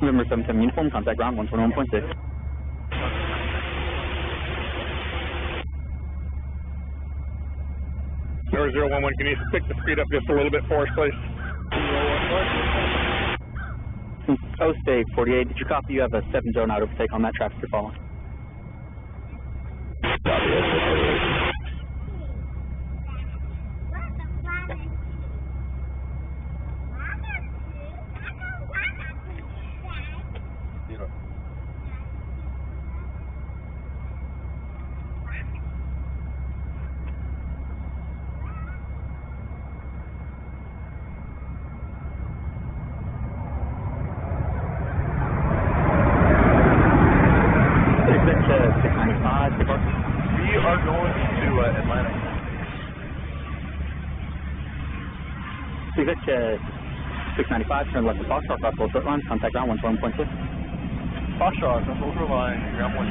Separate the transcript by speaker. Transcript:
Speaker 1: November 77 uniform, contact ground 121.6.
Speaker 2: 0011, can you pick the speed up just a little bit for us, please?
Speaker 1: Since State 48, did you copy? You have a 7 zone out overtake on that traffic you're following.
Speaker 2: We are going to Atlanta.
Speaker 1: Exit 695, turn left to Foxtrot, across both foot lines, contact ground 121.6.
Speaker 2: Foxtrot, that's over line, ground 16.